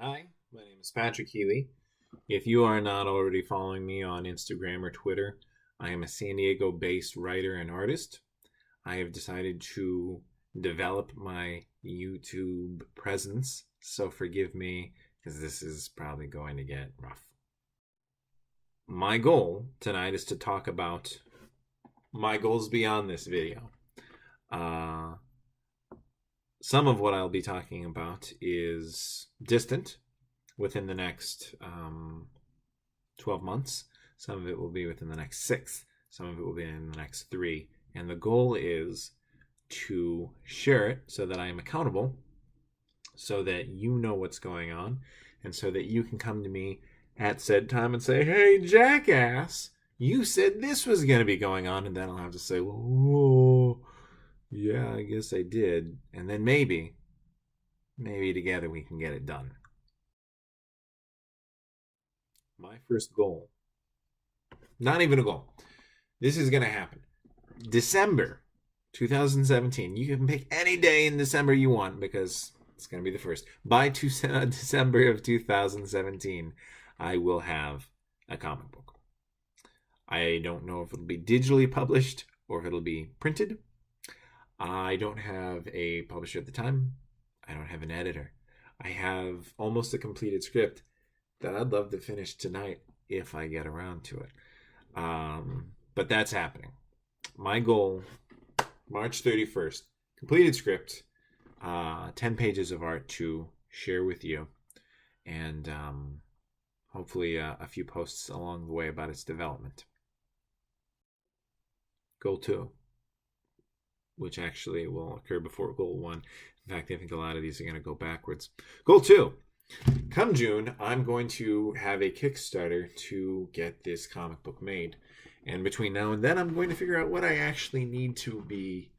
Hi, my name is Patrick Healy. If you are not already following me on Instagram or Twitter, I am a San Diego based writer and artist. I have decided to develop my YouTube presence, so forgive me because this is probably going to get rough. My goal tonight is to talk about my goals beyond this video. Uh, some of what I'll be talking about is distant within the next 12 months. Some of it will be within the next 6. Some of it will be in the next 3. And the goal is to share it so that I am accountable, so that you know what's going on, and so that you can come to me at said time and say, hey, jackass, you said this was going to be going on. And then I'll have to say, well, yeah, I guess I did. And then maybe together we can get it done. My first goal, not even a goal, this is going to happen. December 2017. You can pick any day in December you want because it's going to be the first. By December of 2017, I will have a comic book. I don't know if it'll be digitally published or if it'll be printed. I don't have a publisher at the time. I don't have an editor. I have almost a completed script that I'd love to finish tonight if I get around to it. But that's happening. My goal, March 31st, completed script, 10 pages of art to share with you, and hopefully a few posts along the way about its development. Goal 2, which actually will occur before goal 1. In fact, I think a lot of these are going to go backwards. Goal 2, come June, I'm going to have a Kickstarter to get this comic book made. And between now and then, I'm going to figure out what I actually need to be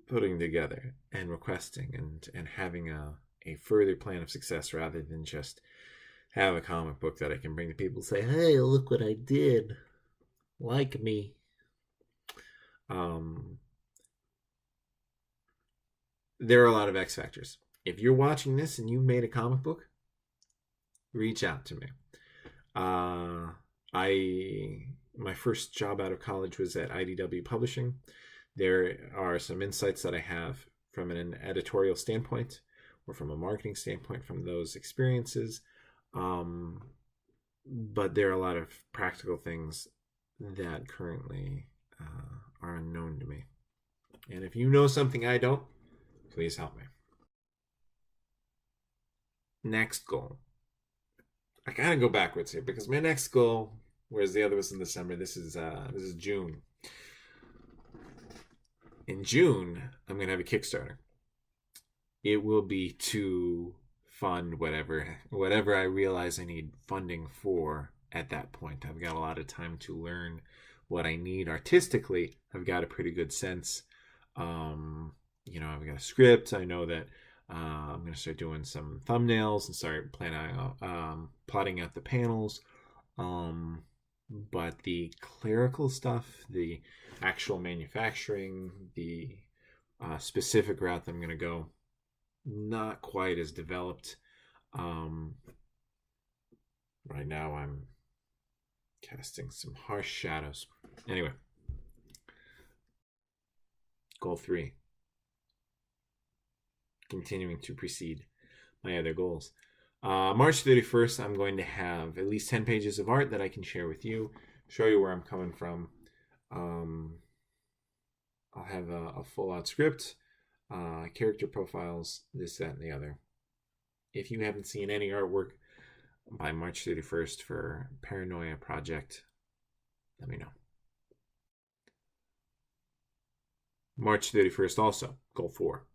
putting together and requesting and having a further plan of success rather than just have a comic book that I can bring to people and say, hey, look what I did. Like me. There are a lot of X factors. If you're watching this and you made a comic book, reach out to me. My first job out of college was at IDW Publishing. There are some insights that I have from an editorial standpoint or from a marketing standpoint from those experiences. But there are a lot of practical things that currently are unknown to me. And if you know something I don't, please help me. Next goal. I gotta go backwards here because my next goal, whereas the other was in December, this is June. In June, I'm gonna have a Kickstarter. It will be to fund whatever I realize I need funding for at that point. I've got a lot of time to learn what I need artistically. I've got a pretty good sense. I've got a script. I know that I'm going to start doing some thumbnails and start plotting out the panels. But the clerical stuff, the actual manufacturing, the specific route that I'm going to go, not quite as developed. Right now I'm casting some harsh shadows. Anyway, goal 3. Continuing to precede my other goals. March 31st, I'm going to have at least 10 pages of art that I can share with you, show you where I'm coming from. I'll have a full-out script, character profiles, this, that, and the other. If you haven't seen any artwork by March 31st for Paranoia Project, let me know. March 31st also, goal 4.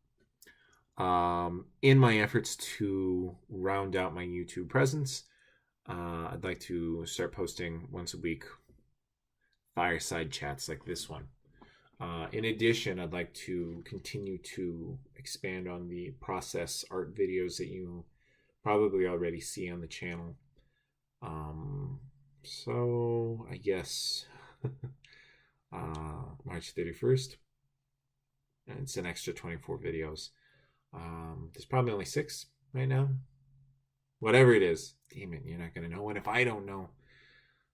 In my efforts to round out my YouTube presence, I'd like to start posting once a week fireside chats like this one. In addition, I'd like to continue to expand on the process art videos that you probably already see on the channel. So I guess March 31st, and it's an extra 24 videos. There's probably only 6 right now. Whatever it is. Damn it, you're not going to know. And if I don't know,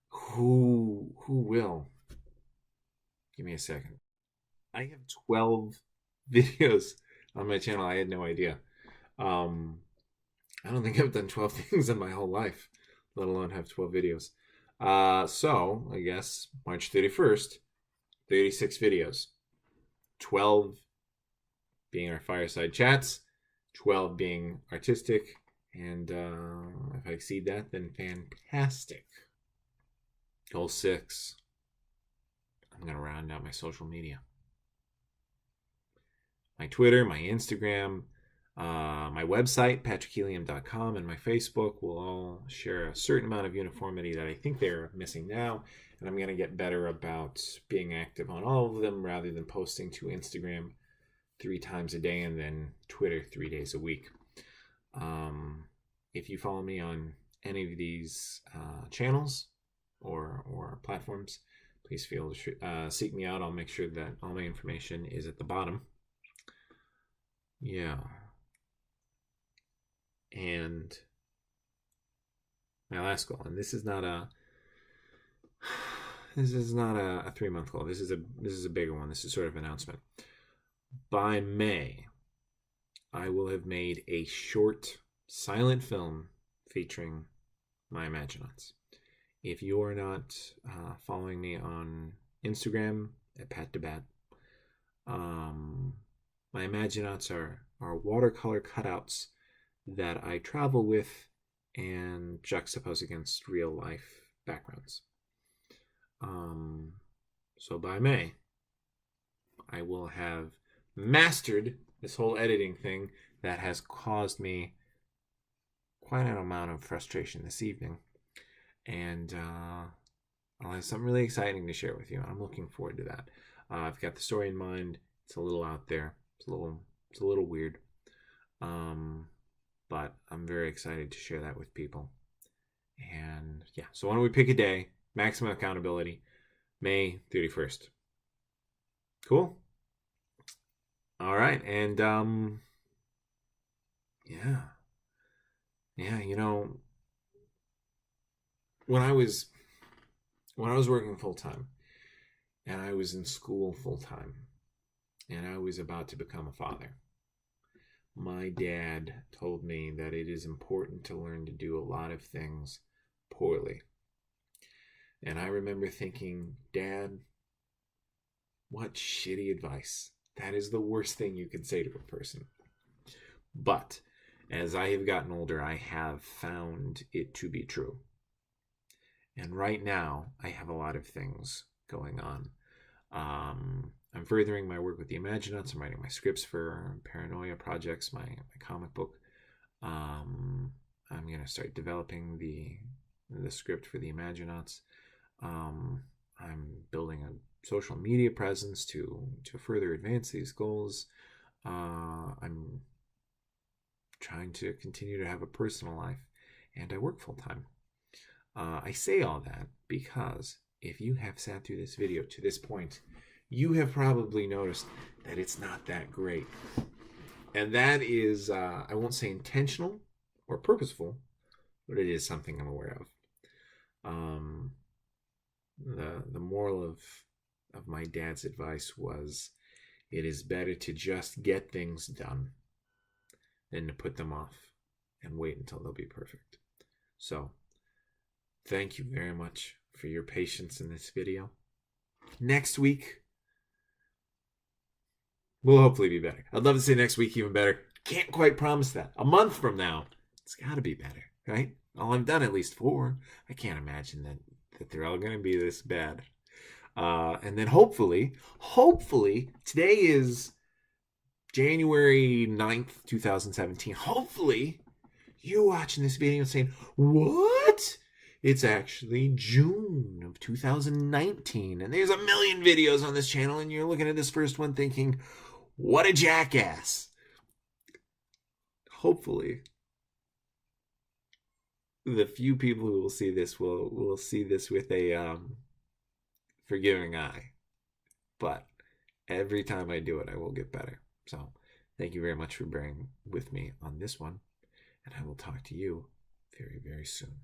who will? Give me a second. I have 12 videos on my channel. I had no idea. Um, I don't think I've done 12 things in my whole life, let alone have 12 videos. So I guess March 31st, 36 videos. 12 being our fireside chats, 12 being artistic, and if I exceed that, then fantastic. Goal 6. I'm going to round out my social media. My Twitter, my Instagram, my website, patrickhelium.com, and my Facebook will all share a certain amount of uniformity that I think they're missing now. And I'm going to get better about being active on all of them rather than posting to Instagram 3 times a day and then Twitter 3 days a week. If you follow me on any of these channels or platforms, please feel to seek me out. I'll make sure that all my information is at the bottom. Yeah. And my last goal, and this is not a 3-month goal. This is a bigger one. This is sort of an announcement. By May, I will have made a short silent film featuring my Imaginauts. If you are not following me on Instagram at PatDebat, my Imaginauts are watercolor cutouts that I travel with and juxtapose against real life backgrounds. So by May, I will have mastered this whole editing thing that has caused me quite an amount of frustration this evening. And I'll have something really exciting to share with you. I'm looking forward to that. I've got the story in mind. It's a little out there. It's a little weird. But I'm very excited to share that with people. And yeah, so why don't we pick a day? Maximum accountability, May 31st. Cool. All right, and yeah, you know, when I was working full time, and I was in school full time, and I was about to become a father, my dad told me that it is important to learn to do a lot of things poorly. And I remember thinking, Dad, what shitty advice. That is the worst thing you could say to a person. But as I have gotten older, I have found it to be true. And right now, I have a lot of things going on. I'm furthering my work with the Imaginauts. I'm writing my scripts for Paranoia projects, my comic book. I'm going to start developing the script for the Imaginauts. I'm building a social media presence to further advance these goals. I'm trying to continue to have a personal life, and I work full time. I say all that because if you have sat through this video to this point, you have probably noticed that it's not that great. And that is, I won't say intentional or purposeful, but it is something I'm aware of. The moral of my dad's advice was, it is better to just get things done than to put them off and wait until they'll be perfect. So, thank you very much for your patience in this video. Next week, we'll hopefully be better. I'd love to say next week even better. Can't quite promise that. A month from now, it's got to be better, right? Well, I've done at least 4. I can't imagine that they're all going to be this bad. And then hopefully, today is January 9th, 2017. Hopefully, you're watching this video and saying, what? It's actually June of 2019. And there's a million videos on this channel, and you're looking at this first one thinking, what a jackass. Hopefully, the few people who will see this will see this with a forgiving eye. But every time I do it, I will get better. So Thank you very much for bearing with me on this one, and I will talk to you very, very soon.